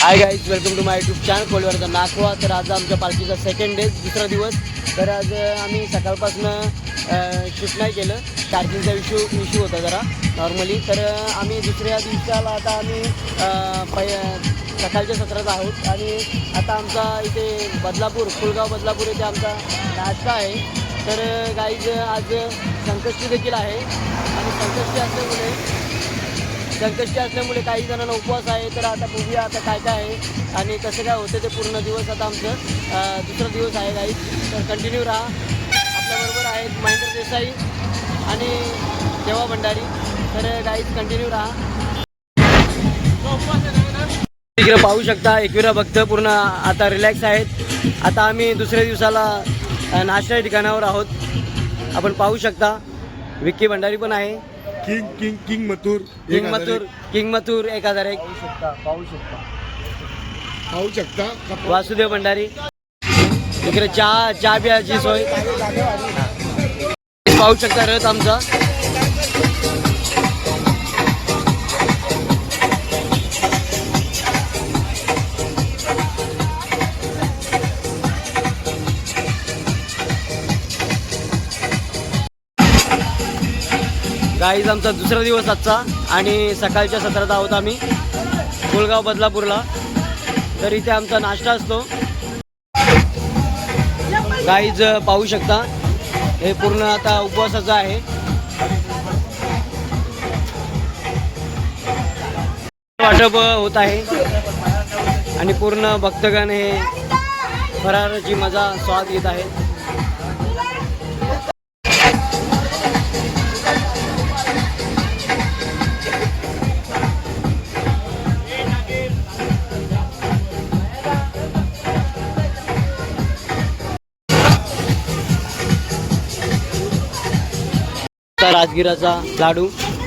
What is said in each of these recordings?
High guys, welcome to my YouTube channel कोलवरचा नाखवा. तर आज आमच्या पार्टीचा सेकंड डे, दुसरा दिवस. तर आज आम्ही सकाळपासून शूट नाही केलं, चार्जिंगचा इश्यू होता जरा नॉर्मली. तर आम्ही दुसऱ्या दिवसाला आता आम्ही सकाळच्या सत्रात आहोत. आणि आता आमचा इथे कुलगाव बदलापूर येथे आमचा नाश्ता आहे. तर गाईज आज संकष्टी देखील आहे आणि संकष्टी असल्यामुळे काही जणांना उपवास आहे. तर आता बघूया आता काय काय आहे आणि कसं काय होतं ते पूर्ण दिवस. आता आमचं दुसरा दिवस आहे गाईज. तर कंटिन्यू राहा. आपल्याबरोबर आहेत महेंद्र देसाई आणि देवा भंडारी. तर गाईज कंटिन्यू राहा. तिकडे पाहू शकता एकविरा भक्त पूर्ण आता रिलॅक्स आहेत. आता आम्ही दुसऱ्या दिवसाला नाश्ता ठिकाणावर आहोत. आपण पाहू शकता विक्की भंडारी पण आहे. किंग मथुर 1001 पाहू शकता. वासुदेव भंडारी. इकडे चहा प्यायची सोय पाहू शकता. रथ आमचा गाईज आमचा दुसरा दिवस आजचा आणि सकाळच्या सत्रात आहोत आम्ही कुलगाव बदलापूरला. तर इथे आमचा नाश्ता असतो. गाईज पाहू शकता हे पूर्ण आता उपवासाचं आहे. वाटप होत आहे आणि पूर्ण भक्तगण हे फराळाची मजा स्वाद घेत आहेत. राजगिराचा लाडू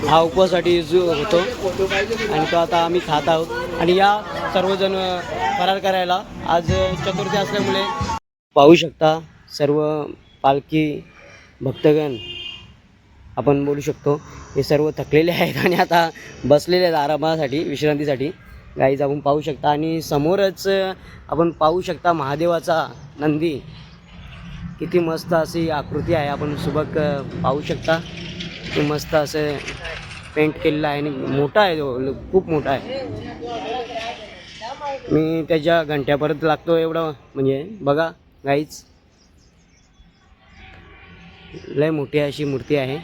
हा उपवासासाठी होतो आणि तो आता आम्ही खात आहोत. आणि या सर्वजण फरार करायला आज चतुर्थी असल्यामुळे पाहू शकता सर्व पालखी भक्तगण आपण बोलू शकतो हे सर्व थकलेले आहेत आणि आता बसलेले आहेत आरामासाठी, विश्रांतीसाठी. गाईज आपण पाहू शकता आणि समोरच आपण पाहू शकता महादेवाचा नंदी. किती मस्त अशी आकृती आहे. आपण सुबक पाहू शकता की मस्त असं पेंट केलेलं आहे आणि मोठा आहे, खूप मोठा आहे. मी त्याच्या घंट्यापर्यंत लागतो एवढं, म्हणजे बघा गाईच लय मोठी अशी मूर्ती आहे.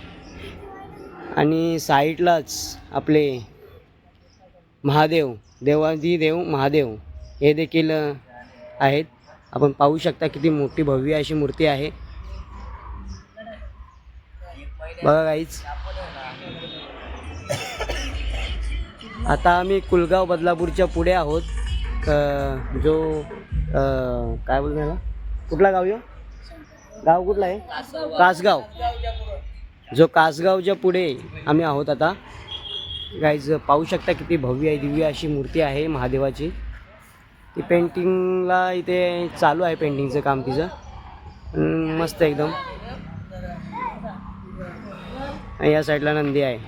आणि साईडलाच आपले देवाधिदेव महादेव हे देखील आहेत. आपण पाहू शकता किती मोठी भव्य अशी मूर्ती आहे. बघा गाईच आता आम्ही कुलगाव बदलापूरच्या पुढे आहोत. जो काय बोलतो त्याला, कुठला गाव गाव कुठला आहे? कासगाव. जो कासगावच्या पुढे आम्ही आहोत आता. गाईज पाहू शकता किती भव्य आहे, दिव्य अशी मूर्ती आहे महादेवाची. ती पेंटिंगला इथे चालू आहे, पेंटिंगचं काम तिचं मस्त एकदम. या साईडला नंदी आहे.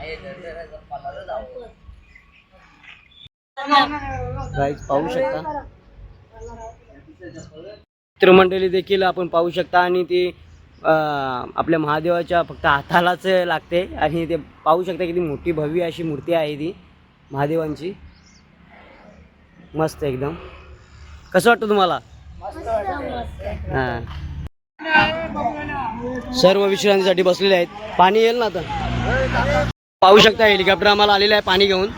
गाईज पाहू शकता मित्रमंडळी देखील आपण पाहू शकता. आणि ती आपल्या महादेवाच्या फक्त हातालाच लागते. आणि ते पाहू शकता किती मोठी भव्य अशी मूर्ती आहे ती महादेवांची. मस्त एकदम. कसं वाटतं तुम्हाला? हां, सर्व विश्रांतीसाठी बसलेले आहेत. पाणी येईल ना आता. पाहू शकता हेलिकॉप्टर आम्हाला आलेलं आहे पाणी घेऊन.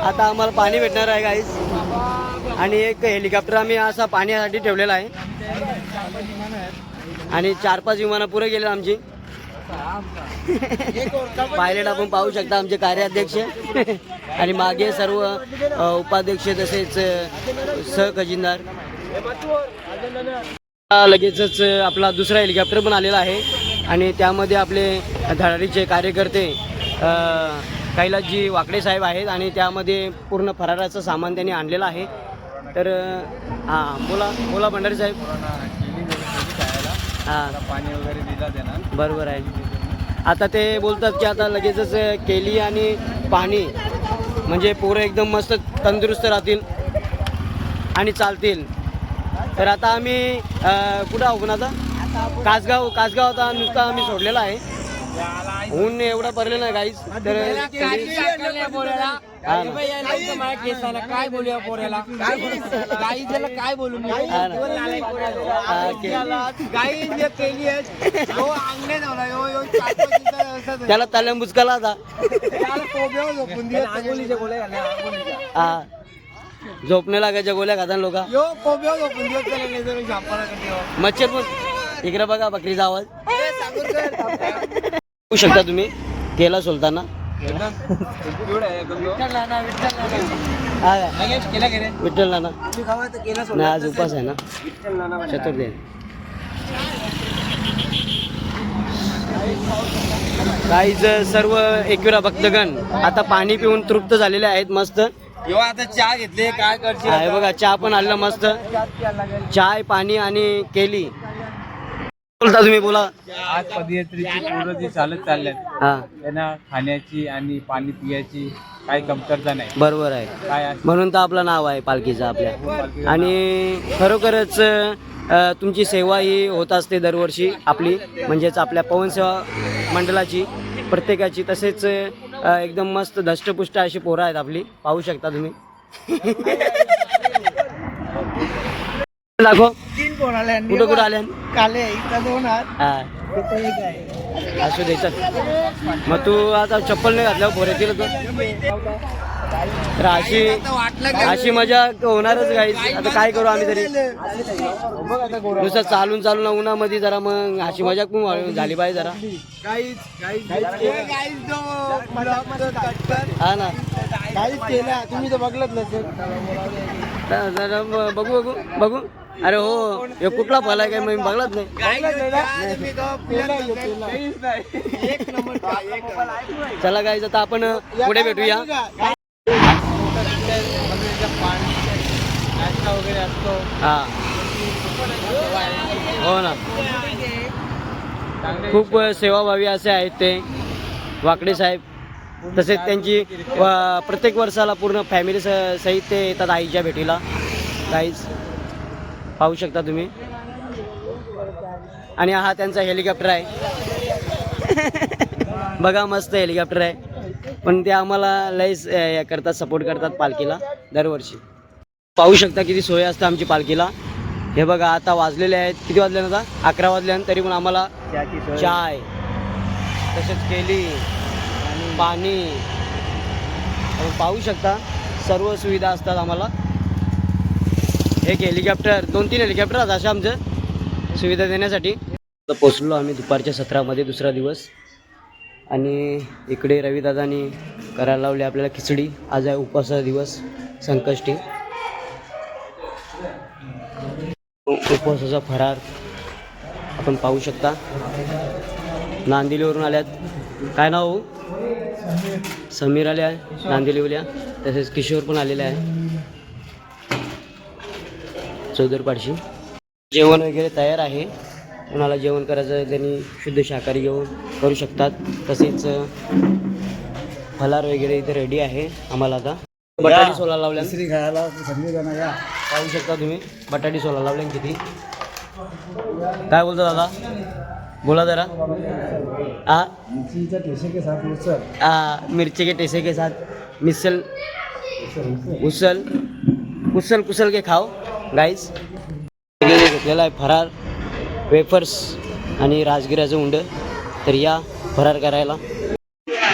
आता आम्हाला पाणी भेटणार आहे गाईस. आणि एक हेलिकॉप्टर आम्ही असा पाण्यासाठी ठेवलेला आहे. आणि 4-5 विमानं पुरे गेले आमची. पायलट आपण पाहू शकता आमचे कार्याध्यक्ष आणि मागे सर्व उपाध्यक्ष तसेच सहखजिनदार. लगेचच आपला दुसरा हेलिकॉप्टर पण आलेला आहे आणि त्यामध्ये आपले धडाडीचे कार्यकर्ते कैलासजी वाकडे साहेब आहेत आणि त्यामध्ये पूर्ण फराराचं सामान त्यांनी आणलेलं आहे. तर हां, बोला भंडारी साहेब. हां, पाणी वगैरे दिला देणार. बरोबर आहे. आता ते बोलतात की आता लगेचच केली आणि पाणी म्हणजे पोरं एकदम मस्त तंदुरुस्त राहतील आणि चालतील. तर आता आम्ही कुठं आहोत ना आता कासगाव आता नुसता आम्ही सोडलेला आहे. ऊन एवढं पडलेलं नाही काहीच. तर हा ना. काय बोलूया पोऱ्याला गाई त्याला काय बोलू मी हा ना. हा, केली त्याला तलंबुचकाला आता हा झोपणे लागायच्या गोळ्या खाताना लोक. मच्छर पण इकडे बघा बकरीचा आवाज बघू शकता तुम्ही केला सोलताना. विठ्ठल नाना नाही आज उपास आहे ना चतुर्थी आहे. काहीच सर्व एकविरा भक्तगण आता पाणी पिऊन तृप्त झालेले आहेत. मस्त आता चहा घेतले काय करशील आहे बघा चहा पण आलेला मस्त. चाय पाणी आणि केली बोलता तुम्ही बोला. आज पदयात्रेची पोरं जी चालत चालल्यात हा त्यांना खाण्याची आणि पाणी पिण्याची काही कमतरता नाही. बरोबर आहे. काय आहे? म्हणून तर आपलं नाव आहे पालखीचं आपल्या. आणि खरोखरच तुमची सेवा ही होत असते दरवर्षी आपली म्हणजेच आपल्या पवन सेवा मंडळाची प्रत्येकाची. तसेच एकदम मस्त धष्टपुष्ट अशी पोरं आहेत आपली पाहू शकता तुम्ही. दाखव कुठं कुठं आल्या काले इथं 2 हात हा इथं 1 आहे. असू द्यायचं. मग तू आता चप्पल नाही घातल्यावर पोऱ्यातील तर अशी मजा होणारच गाईस. आता काय करू आम्ही तरी नुसतं चालून उन्हामध्ये जरा मग अशी मजा पण झाली पाहिजे जरा. हा ना तुम्ही तर बघलत नसेल. जरा बघू. अरे हो हे कुठला फल आहे काय मी बघलाच नाही. चला गाईस आता आपण पुढे भेटूया. वगैरे असतो हा हो ना खूप सेवाभावी असे आहेत ते वाकडे साहेब. तसेच त्यांची प्रत्येक वर्षाला पूर्ण फॅमिली सहित ते येतात आईच्या भेटीला. काहीच पाहू शकता तुम्ही. आणि हा त्यांचा हेलिकॉप्टर आहे बघा मस्त हेलिकॉप्टर आहे. पण ते आम्हाला लईच करतात सपोर्ट करतात पालखीला दरवर्षी. पाहू शकता किती सोय असते आमची पालखीला. हे बघा आता वाजलेले आहेत किती वाजले आता 11 वाजले तरी पण आम्हाला चाय तसेच केली पाणी पाहू शकता सर्व सुविधा असतात आम्हाला. एक हेलिकॉप्टर 2-3 हेलिकॉप्टर आहेत अशा आमचं सुविधा देण्यासाठी. पोचलो आम्ही दुपारच्या सत्रामध्ये दुसरा दिवस. आणि इकडे रविदादांनी करायला लावली आपल्याला खिचडी. आज आहे उपवासाचा दिवस संकष्टी. उपवासाचा फरार आपण पाहू शकता. नांदिलीवरून आल्यात. काय नाव हो? समीर आले आहे नांदिलीवल्या. तसेच किशोर पण आलेले आहे चौदरपाडशी. जेवण वगैरे तयार आहे. कोणाला जेवण करायचं त्यांनी शुद्ध शाकाहारी घेऊन करू शकतात. तसेच फलार वगैरे इथे रेडी आहे आम्हाला. आता बटाटी सोला लावल्या पाहू शकता तुम्ही. बटाटी सोला लावल्या किती. काय बोलता दादा बोला जरा. मिर्ची के टेसे के साथ मिसल कुसल के खाओ गाईस. घेतलेला आहे फरार वेफर्स आणि राजगिराचं उंड. तर या फरार करायला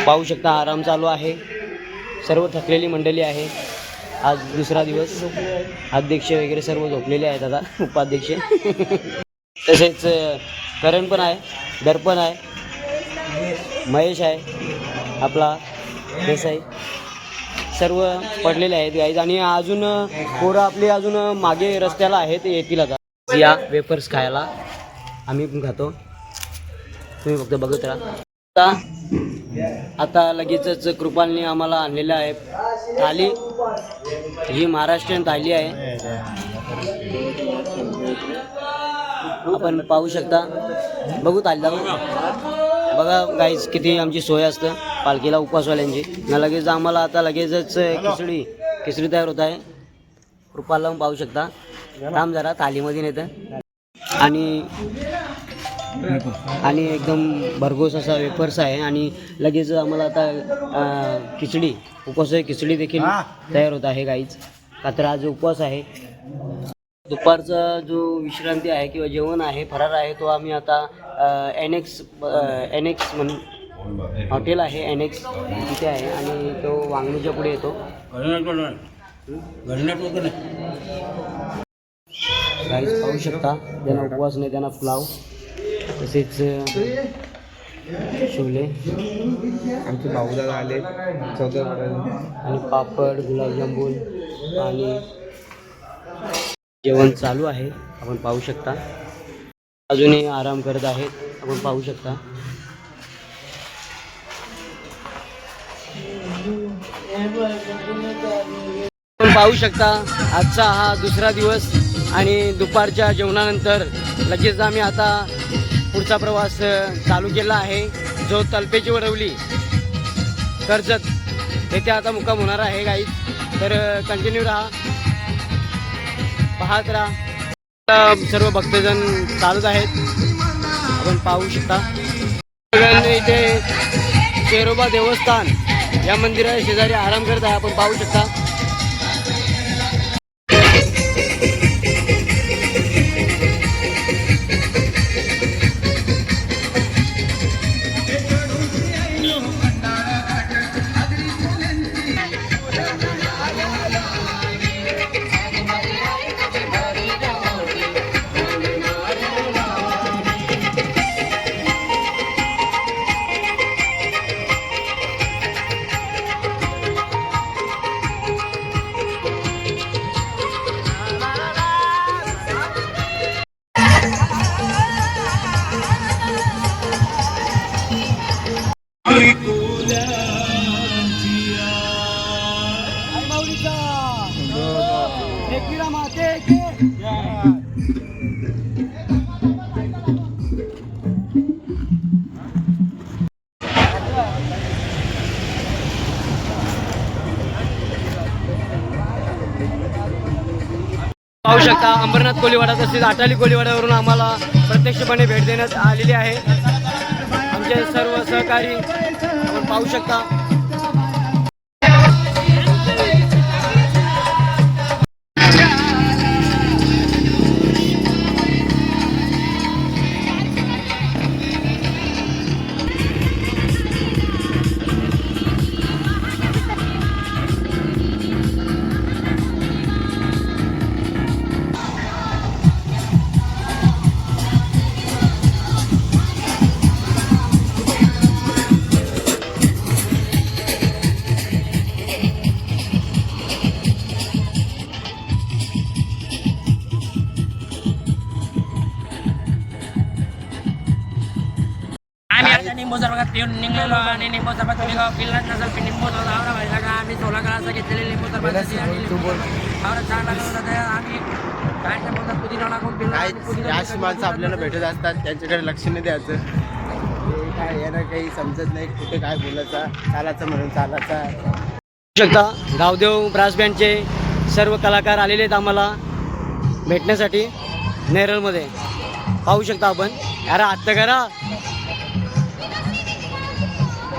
पाहू शकता आराम चालू आहे. सर्व थकलेली मंडळी आहे. आज दुसरा दिवस. अध्यक्ष वगैरे सर्व झोपलेले आहेत आता उपाध्यक्ष. तसेच करण पण आहे दर्पण आहे महेश आहे आपला देसाई. सर्व पडलेले आहेत गाईज. आणि अजून पोरं आपली अजून मागे रस्त्याला आहेत येतील आता या वेफर्स खायला. आम्ही पण खातो तुम्ही फक्त बघत राहा. आता लगेचच कृपालनी आम्हाला आणलेलं आहे थाली. ही महाराष्ट्रीयन थाली आहे आपण पाहू शकता. बघू थाली दाखव. बघा गाईज किती आमची सोय असतं पालखीला उपवासवाल्यांची ना. लगेच आम्हाला आता लगेचच खिचडी तयार होत आहे. कृपाला लावून पाहू शकता. थांब जरा थालीमध्ये नेतं आणि एकदम भरघोस असा वेफर्स आहे. आणि लगेच आम्हाला आता खिचडी उपवास खिचडी देखील तयार होत आहे गाईज. का तर आज उपवास आहे. दुपारचा जो विश्रांती आहे किंवा जेवण आहे फरार आहे तो आम्ही आता एनेक्स म्हणून हॉटेल आहे एनेक्स तिथे आहे आणि तो वांगणीच्या पुढे येतो. गाईज पाहू शकता ज्यांना उपवास नाही त्यांना पुलाव तसेच छोले आमचे भाऊदादा आले आणि पापड गुलाबजामुन आणि जेवण चालू आहे. आपण पाहू शकता अजूनही आराम करत आहेत. आपण पाहू शकता. आपण पाहू शकता आजचा हा दुसरा दिवस आणि दुपारच्या जेवणानंतर लगेच आम्ही आता पुढचा प्रवास चालू केला आहे जो तलपेची वरवली कर्जत येथे आता मुक्काम होणार आहे गाईज. तर कंटिन्यू राहा, पाहत राहा. सर्व भक्तजण चालत आहेत. आपण पाहू शकता इथे शेरोबा देवस्थान या मंदिरा शेजारी आराम करत आहे. आपण पाहू शकता. पाहू शकता अंबरनाथ कोलीवाडा तसेच आटाली कोलीवाड्यावरून आम्हाला प्रत्यक्षपणे भेट देण्यात आलेली आहे. आमचे सर्व सहकारी आपण पाहू शकता. निंबू सरबत पिऊन निघलेलो आणि निंबू सरबत तुम्ही पिल्लाच नसेल निंबू आवडा व्हायला का आम्ही 16 ग्लास घेतलेले निंबू सरबत आवडा छान लागत होता. आम्ही काय बोलतात पुदिना टाकून पिल्ला अशी माणसं आपल्याला भेटत असतात त्यांच्याकडे लक्ष नाही द्यायचं. काय यांना काही समजत नाही कुठे काय बोलायचं चालायचं म्हणून चालायचा. शकता गावदेव ब्रास बँडचे सर्व कलाकार आलेले आहेत आम्हाला भेटण्यासाठी नेरळमध्ये. पाहू शकता आपण. यार आत्ता करा.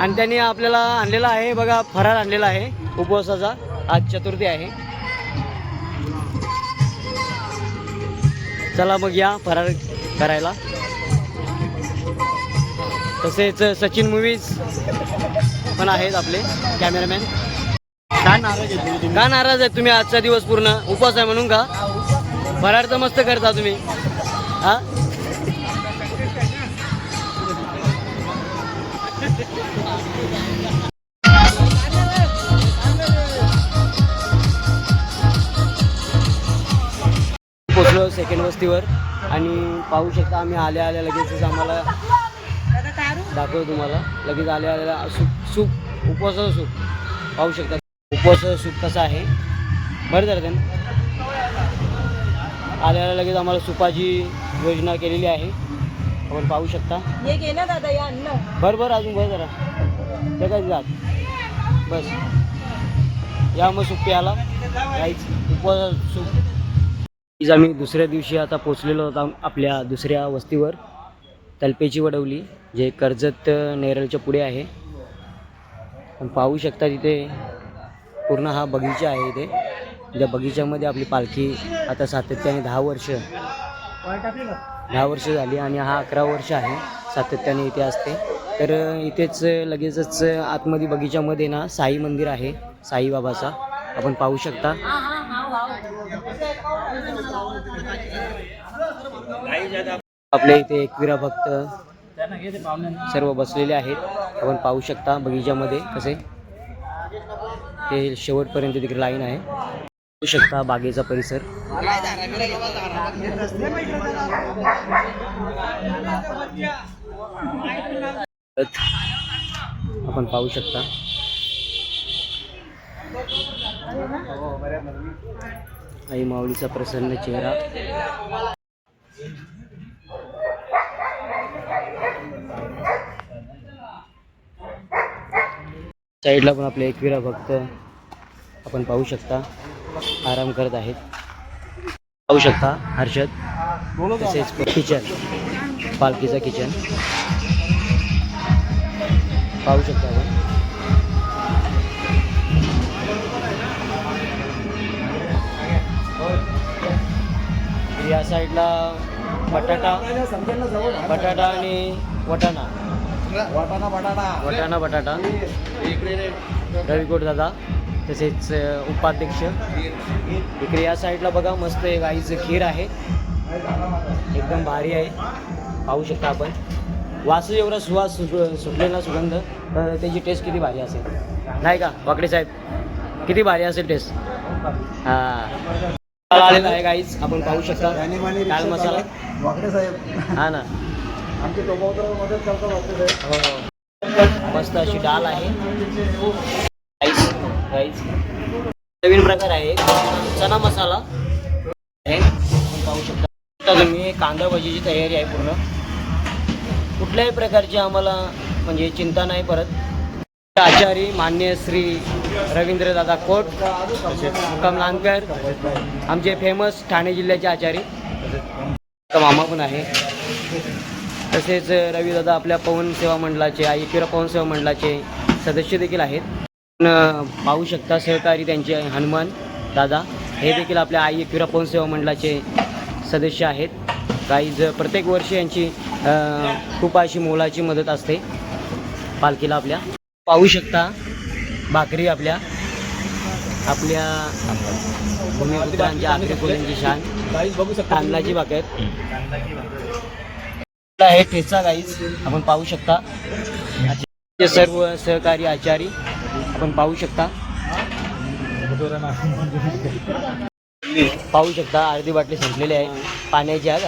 आणि त्यांनी आपल्याला आणलेला आहे बघा फराळ आणलेला आहे उपवासाचा. आज चतुर्थी आहे. चला मग या फराळ करायला. तसेच सचिन मूवीज पण आहेत आपले कॅमेरामॅन. काय नाराज आहे का नाराज आहे तुम्ही? आजचा दिवस पूर्ण उपवास आहे म्हणून का? फराळ तर मस्त करता तुम्ही. हा पोचलो सेकंड वस्तीवर आणि पाहू शकता आम्ही आल्या लगेचच आम्हाला दाखवतो तुम्हाला. लगेच आल्या सूप उपवासाचं सूप पाहू शकता. उपवासाचं सूप कसं आहे बरं झालं त्यानं. आल्या लगेच आम्हाला सुपाची योजना केलेली आहे. आपण पाहू शकता. हे घे ना दादा, या अन्न. बरं अजून बरं जरा जगायचं जात बस या मग सूप प्यायला काहीच उपवास सूप. आम्ही दुसऱ्या दिवशी आता पोचलेलो होता आपल्या दुसऱ्या वस्तीवर, तलपेची वडवली, जे कर्जत नेरळच्या पुढे आहे. पण पाहू शकता तिथे पूर्ण हा बगीचा आहे. इथे त्या बगीच्यामध्ये आपली पालखी आता सातत्याने 10 वर्ष झाली आणि हा 11 वर्ष आहे सातत्याने इथे असते. तर इथेच लगेचच आतमध्ये बगीच्यामध्ये ना साई मंदिर आहे, साईबाबाचा, आपण पाहू शकता. आपल्या इथे एकविरा भक्त सर्व बसलेले आहेत, आपण पाहू शकता बगीच्यामध्ये कसे ते शेवटपर्यंत तिकडे लाईन आहे. पाहू शकता बागेचा परिसर. आपण पाहू शकता आई माऊलीचा प्रसन्न चेहरा. साईडला पण आपले एकविरा भक्त आपण पाहू शकता आराम करत आहेत. पाहू शकता हर्षद, तसेच किचन, पालखीचा किचन पाहू शकता आपण. या साईडला बटाटा आणि वटाणा बटाटा रविकोट दादा, तसेच उपाध्यक्ष. इकडे या साईडला बघा मस्त एक आईचं खीर आहे, एकदम भारी आहे. पाहू शकता आपण वास एवढा सुवास सुटलेला सुगंध, तर त्याची टेस्ट किती भारी असेल नाही का वाकडे साहेब, किती भारी असेल टेस्ट. हां आलेला आहे गाईज, आपण पाहू शकता दाल मसाला. हा ना हो, मस्त अशी डाळ आहे. नवीन प्रकार आहे चना मसाला आहे, पाहू शकता तुम्ही. कांदा भजीची तयारी आहे पूर्ण, कुठल्याही प्रकारची आम्हाला म्हणजे चिंता नाही. परत आचारी मान्य श्री रवींद्र दादा कोट, मुक्काम लांदकर, आमचे फेमस ठाणे जिल्ह्याचे आचारी मामा पण आहे. तसेच रविदादा आपल्या पवन सेवा मंडळाचे, एकविरा पवन सेवा मंडळाचे सदस्य देखील आहेत. पाहू शकता सहकारी त्यांचे हनुमान दादा, हे देखील आपल्या एकविरा पवन सेवा मंडळाचे सदस्य आहेत. काही प्रत्येक वर्षी यांची खूप अशी मोलाची मदत असते पालखीला आपल्या. पाहू शकता भाकरी आपल्या भूमिपुत्रांच्या आखरी कोल्यांची शान, तांदळाची भाकर आहे. ठेचा गाईज आपण पाहू शकता, सर्व सहकारी आचारी आपण पाहू शकता. पाहू शकता अर्धी बाटली संपलेली आहे पाण्याची. आहे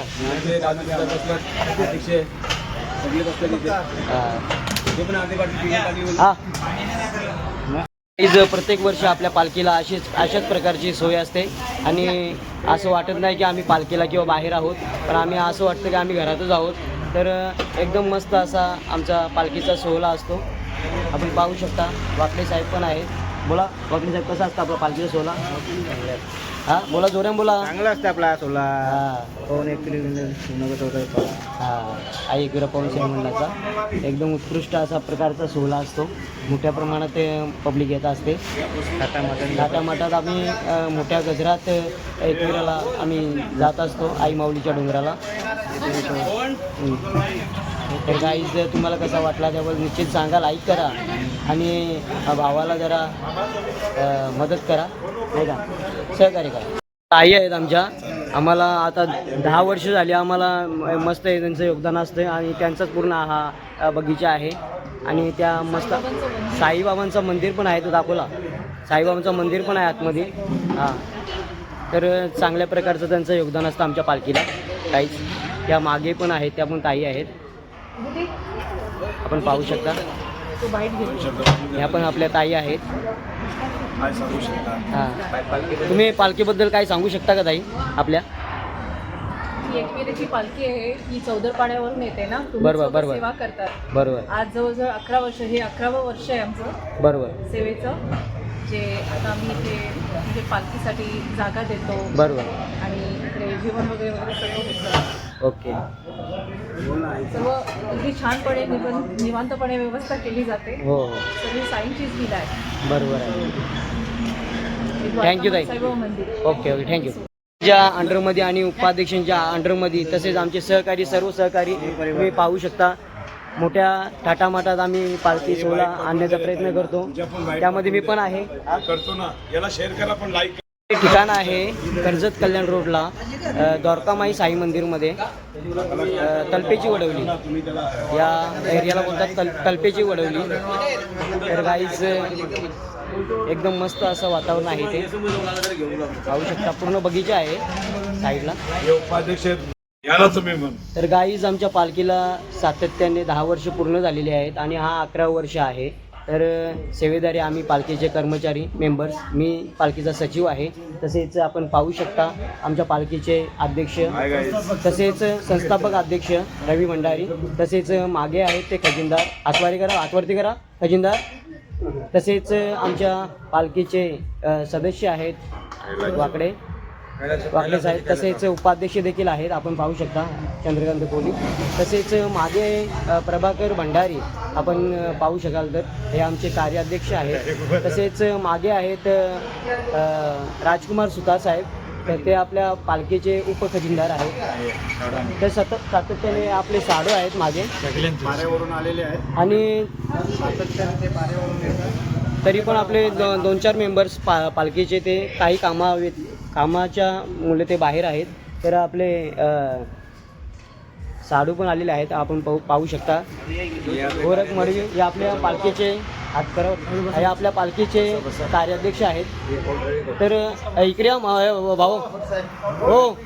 का प्रत्येक वर्षी आपल्या पालखीला अशाच प्रकारची सोय असते. आणि असं वाटत नाही की आम्ही पालखीला किंवा बाहेर आहोत, पण आम्ही असं वाटतं की आम्ही घरातच आहोत. तर एकदम मस्त असा आमचा पालखीचा सोहळा असतो. आपण पाहू शकता वाकडे साहेब पण आहेत. बोला वाकडे साहेब, कसा असतं आपला पालखीचा सोहळा? हां बोला, जोरान बोला. चांगला असतं आपला सोहळा. आई एकविरा पवन सेवा मंडळाचा एकदम उत्कृष्ट असा प्रकारचा सोहळा असतो. मोठ्या प्रमाणात पब्लिक येत असते. घाटामाटात आम्ही मोठ्या गजरात एकविराला आम्ही जात असतो, आई माऊलीच्या डोंगराला. तर गाईज तुम्हाला कसा वाटला त्याबद्दल निश्चित सांगा, लाईक करा आणि भावाला जरा मदत करा, नाही का, सहकार्य करा. ताई आहेत आमच्या, आम्हाला आता 10 वर्ष झाली, आम्हाला मस्त त्यांचं योगदान असतं आणि त्यांचाच पूर्ण हा बगीचा आहे. आणि त्या मस्त साईबाबांचं मंदिर पण आहे, तो दाखवला. साईबाबांचं मंदिर पण आहे आतमध्ये. हां तर चांगल्या प्रकारचं त्यांचं योगदान असतं आमच्या पालखीला. काहीच त्या मागे पण आहेत, त्या पण ताई आहेत, आपण पाहू शकता. ह्या पण आपल्या ताई आहेत. हां तुम्ही पालखीबद्दल काय सांगू शकता का ताई आपल्या? ही एकविरेची पालखी आहे, ही चौदरपाड्यावरून येते ना, तुम्ही बरोबर, सोबत बरोबर. सेवा करतात. बरोबर आज जवळजवळ 11 वर्ष, हे 11वं वर्ष आहे आमचं बरोबर सेवेचं, जे आता आम्ही इथे म्हणजे पालखीसाठी जागा देतो बरोबर आणि इकडे जेवण वगैरे वगैरे सर्व होतं. ओके सर्व अगदी छानपणे निवांतपणे व्यवस्था केली जाते. हो हो सगळी साईंचीच लीला आहे. बरोबर आहे. हे Thank you, ताई. साईबाबा मंदिर. Okay okay thank you. ज्या अंडरमध्ये आणि उपाध्यक्षांच्या अंडरमध्ये तसेच आमचे सहकारी सर्व सहकारी तुम्ही पाहू शकता. मोठ्या थाटामाटात आम्ही पालखी सोहळा आणण्याचा प्रयत्न करतो, त्यामध्ये मी पण आहे. करतो ना, याला शेअर करा पण लाईक. हे ठिकाण आहे कर्जत कल्याण रोडला द्वारकामाई साई मंदिरमध्ये, तलपेची वडवली या एरियाला बोलतात, तलपेची वडवली. तर गाईच एकदम मस्त असं वातावरण आहे ते पाहू शकता. पूर्ण बगीचा आहे साईडला. हे उपाध्यक्ष या ना तुम्ही पण. तर गाईज आमच्या पालखीला सातत्याने 10 वर्ष पूर्ण झालेली आहेत आणि हा 11 वर्ष आहे. तर सेवेदारी आम्ही पालखीचे कर्मचारी मेंबर्स, मी पालखीचा सचिव आहे. तसेच आपण पाहू शकता आमच्या पालखीचे अध्यक्ष, तसेच संस्थापक अध्यक्ष रवी भंडारी, तसेच मागे आहेत ते खजिनदार, आतवरती करा खजिनदार. तसेच आमच्या पालखीचे सदस्य आहेत वाकडे साहेब, तसेच उपाध्यक्ष देखील आहेत, आपण पाहू शकता चंद्रकांत कोहली. तसेच मागे प्रभाकर भंडारी आपण पाहू शकाल, तर हे आमचे कार्याध्यक्ष आहेत. तसेच मागे आहेत राजकुमार सुतार साहेब, तर ते आपल्या पालखीचे उपखजिनदार आहेत. तर सातत्याने आपले साडू आहेत मागे पाऱ्यावरून आलेले आहेत आणि सातत्याने ते पाऱ्यावरून येतात. तरी पण आपले 2-4 मेंबर्स पालखीचे ते काही कामाच्या मुले ते बाहेर आहेत. तर आपले साडू पण आलेले आहेत, आपण पाहू शकता. गोरख मडवी हे आपल्या पालखीचे हे आपल्या पालखीचे कार्याध्यक्ष आहेत. तर इकडे या भाऊ हो,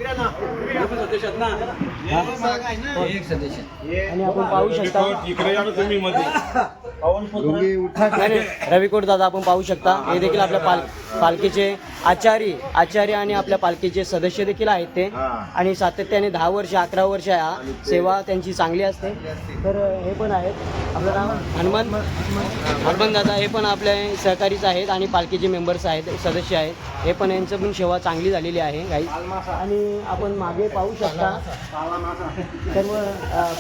आणि आपण पाहू शकता इकडे या ना तुम्ही मध्ये. नाही, रविकोट दादा आपण पाहू शकता. हे देखील आपल्या पालखीचे आचार्य आणि आपल्या पालखीचे सदस्य देखील आहेत ते. आणि सातत्याने 10 वर्ष 11 वर्ष सेवा त्यांची चांगली असते. तर हे पण आहेत आपलं नाव हनुमान दादा, हे पण आपले सहकारीच आहेत आणि पालखीचे मेंबर्स आहेत, सदस्य आहेत. हे पण यांचं पण सेवा चांगली झालेली आहे गाई. आणि आपण मागे पाहू शकता सर्व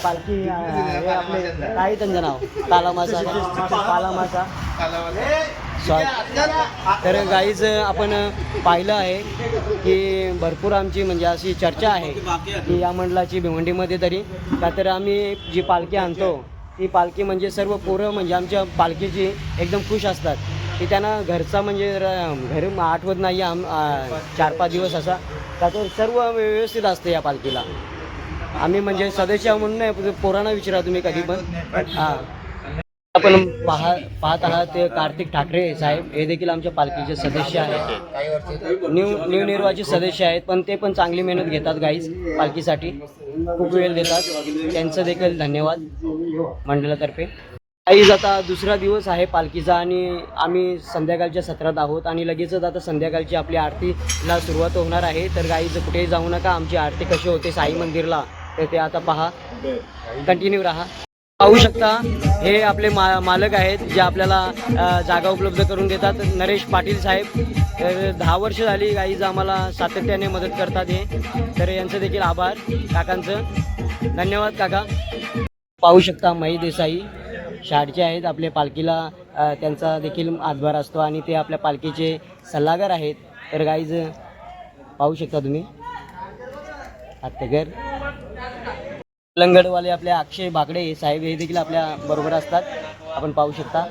पालखी हे आपले काय त्यांचं नाव कालामासा तर गाईज आपण पाहिलं आहे की भरपूर आमची म्हणजे अशी चर्चा आहे की या मंडळाची भिवंडीमध्ये तरी का, तर आम्ही जी पालखी आणतो ती पालखी म्हणजे सर्व पोरं म्हणजे आमच्या पालखीची एकदम खुश असतात की त्यांना घरचा म्हणजे घर आठवत नाही 4-5 दिवस असा, का तर सर्व व्यवस्थित असतं या पालखीला. आम्ही म्हणजे सदस्य म्हणून नाही, पोरांना विचारा तुम्ही कधी पण. हां, आपण पाहत आहात ते कार्तिक ठाकरे साहेब, हे देखील आमच्या पालखीचे सदस्य आहेत, न्यू निर्वाचित सदस्य आहेत, पण ते पण चांगली मेहनत घेतात गाईज पालखीसाठी, खूप वेळ देतात. त्यांचं देखील धन्यवाद मंडळातर्फे. गाईज आता दुसरा दिवस आहे पालखीचा आणि आम्ही संध्याकाळच्या सत्रात आहोत आणि लगेचच आता संध्याकाळची आपली आरतीला सुरुवात होणार आहे. तर गाईज कुठेही जाऊ नका, आमची आरती कशी होते साई मंदिरला तर ते आता पहा, कंटिन्यू राहा. पाहू शकता हे आपले मालक आहेत जे आपल्याला जागा उपलब्ध करून देतात, नरेश पाटील साहेब. तर 10 वर्ष झाली गाईज आम्हाला सातत्याने मदत करतात हे, तर यांचं देखील आभार काकांचं. धन्यवाद काका. पाहू शकता मही देसाई शाळेचे आहेत, आपल्या पालखीला त्यांचा देखील हातभार असतो आणि ते आपल्या पालखीचे सल्लागार आहेत. तर गाईज पाहू शकता तुम्ही आत्तेकर. लंगडवाले आपले अक्षय बागडे साहेब हे देखील आपल्या बरोबर असतात, आपण पाहू शकता.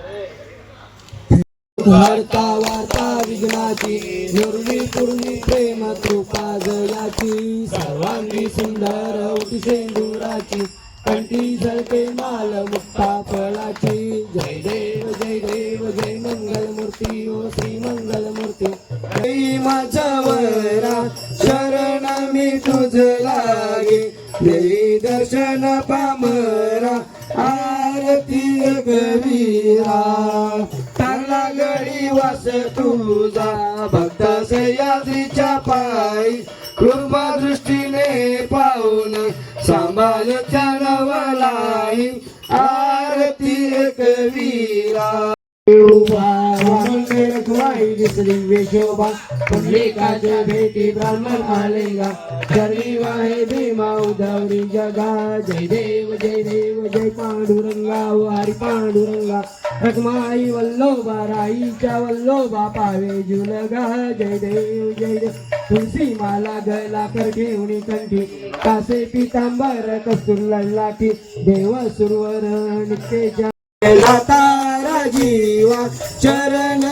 वार्ता विघ्नाची निर्वी पूर्णी प्रेम कृपा जयाची, सर्वांगी सुंदर उटी सेंदुराची, कंठी झळके माल मुक्ता फळाची. जय देव जय मंगलमूर्ती ओ श्री मंगलमूर्ती. माझ्यावरा शरण मी तुझ लागे, देई दर्शन पामरा आरती कबीरा. तारला गडी वास तुझा भक्त सह्याद्रीच्या पायी, कृपा दृष्टीने डोळे पाहून सांभाळ चालवलाई आरती एकवीरा शोभा पुंडलिकाच्या भेटी ब्राह्मण आलेगा चरणी वाहे भीमा उद्धवरी जगा जय देव जय पांडुरंगा हरी पांडुरंगा रखमाई वल्लोबा राईच्या वल्लोबा पावे जुलगा जय देव तुलसी माला गला कर घेऊन कंठी कासे पितांबर कस्तुर लाठी देव सुरवर नित्याच्या तारा जीवा चरण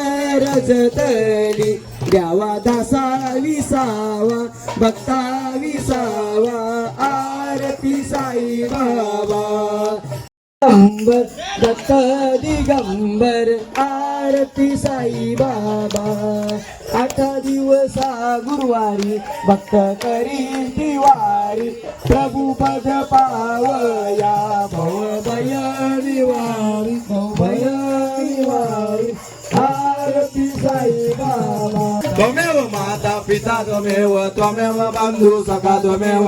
रजतली द्यावा दासा विसावा भक्ता विसावा आरती साई बाबा दिगंबर दत्त दिगंबर आरती साई बाबा 8 दिवसा गुरुवारी भक्त करी दिवारी प्रभू पद पावया भव भय निवारी आरती साई बाबा त्वमेव माता पिता त्वमेव बंधु सखा त्वमेव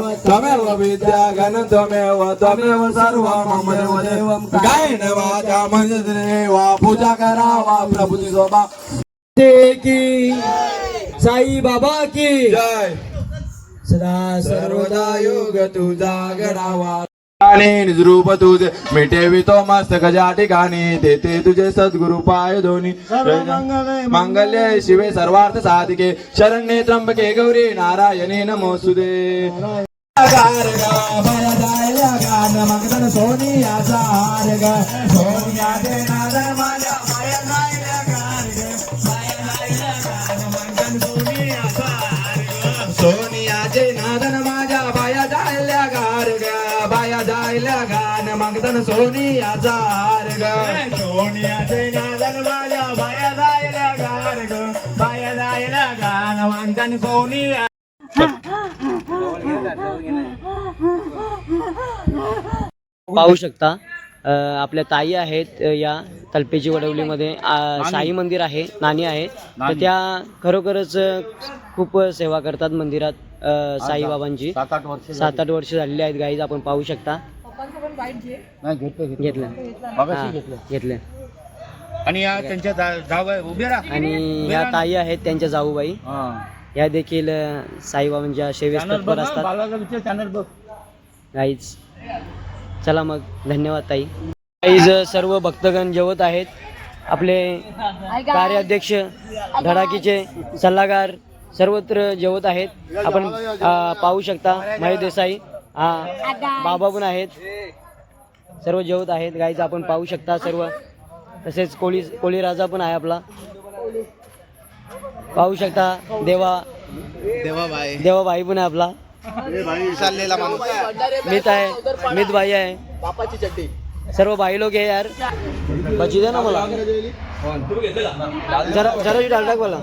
विद्या गण त्वमेव सर्व मम देवं गायन वाचा म्हणजे वा पूजा करावा प्रभूची शोभा की साई बाबा की जय सदा सर्वदा योग तुझा गडावा निजरूप तुझे मिटेवी तो मस्तक ज्या ठिकाणी तेथे तुझे सद्गुरु पाय दोन्ही मंगल्य शिवे सर्वार्थ साधिके शरण्ये त्र्यंबके गौरी नारायणी नमोस्तुते सोनियाचा हार ग सोनियाचे नादन माझ्या सोनियाचे नादन माझ्या बाया जायल्या गार ग बाया जायल्या गान मागदन सोनियाचा हार ग सोनियाचे नादन माझ्या बाया जायल्या गार ग बाया जायल्या गान मागदन सोनिया पाहू शकता आपल्या ताई आहेत या तलपेची वडवलीमध्ये साई मंदिर आहे नानी आहे तर त्या खरोखरच खूप सेवा करतात मंदिरात साईबाबांची 7-8 वर्ष झालेली आहेत गाईज आपण पाहू शकता घेतलं आणि त्यांच्या आणि ह्या ताई आहेत त्यांच्या जाऊबाई या देखील साईबाबांच्या सेवेस तत्पर असतात गाईज चला मग धन्यवाद ताई गाईज सर्व भक्तगण जेवत आहेत आपले कार्याध्यक्ष धडाकीचे सल्लागार सर्वत्र जेवत आहेत आपण पाहू शकता महेश देसाई बाबा पण आहेत सर्व जेवत आहेत गाईज आपण पाहू शकता सर्व तसेच कोळी राजा पण आहे आपला पाहू शकता देवाबाई पण आहे आपला मित भाई आहे बापाची चड्डी सर्व भाई लोक आहे यार बची द्या ना मला जरा डाल टाक मला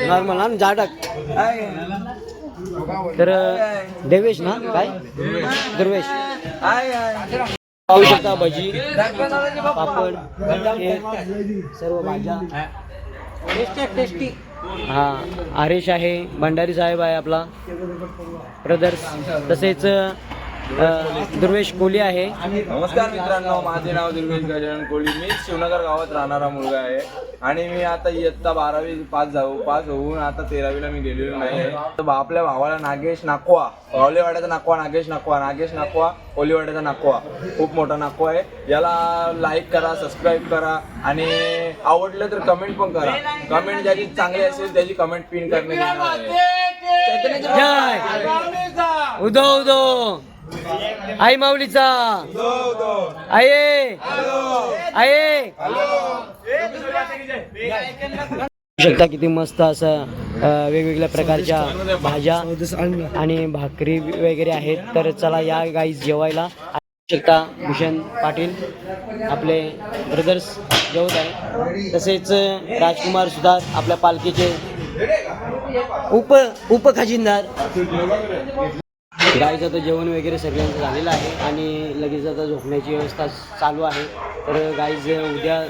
नॉर्मल ना जा टाक तर देवेश ना काय दुर्वेश पाहू शकता भजी पापड सर्व भाज्या टेस्टी हा आरेश आहे भंडारी साहेब आहे आपला ब्रदर्स तसेच दुर्वेश कोहली आहे. नमस्कार मित्रांनो, माझे नाव दुर्वेश गजानन कोहली. मी शिवनगर गावात राहणारा मुलगा आहे आणि मी आता इयत्ता 12वी पास होऊन आता 13वीला मी गेलेलो नाही. तर आपल्या भावाला नागेश नाकवा, ओलीवाड्याचा नाकवा, नागेश नाकवा ओलीवाड्याचा नाकवा, खूप मोठा नाकवा आहे. याला लाईक करा, सबस्क्राईब करा आणि आवडलं तर कमेंट पण करा. कमेंट ज्याची चांगली असेल त्याची कमेंट पिन करण्यात येणार आहे. उदो उदो आई माऊलीचा आये शकता किती मस्त असं वेगवेगळ्या प्रकारच्या भाज्या आणि भाकरी वगैरे आहेत. तर चला या गाईज जेवायला. शकता भूषण पाटील आपले ब्रदर्स जेवत आहे. तसेच राजकुमार सुधार आपल्या पालखीचे उप खजिनदार. गाईचं आता जेवण वगैरे सगळ्यांचं झालेलं आहे आणि लगेच आता झोपण्याची व्यवस्था चालू आहे. तर गाईज उद्या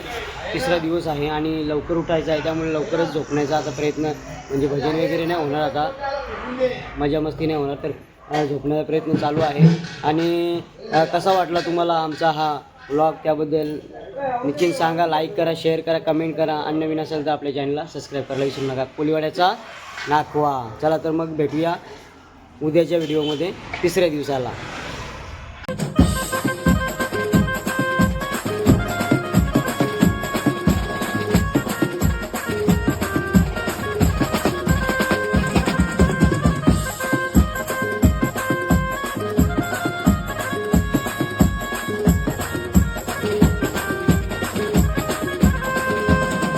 तिसरा दिवस आहे आणि लवकर उठायचं आहे, त्यामुळे लवकरच झोपण्याचा आता प्रयत्न, म्हणजे भजन वगैरे नाही होणार, आता मजा मस्ती नाही होणार. तर झोपण्याचा प्रयत्न चालू आहे. आणि कसा वाटला तुम्हाला आमचा हा व्लॉग त्याबद्दल निश्चित सांगा. लाईक करा, शेअर करा, कमेंट करा आणि नवीन असेल तर आपल्या चॅनलला सबस्क्राईब करायला विसरू नका. कोळीवाड्याचा नाखवा. चला तर मग भेटूया उद्याच्या व्हिडिओमध्ये 3ऱ्या दिवसाला.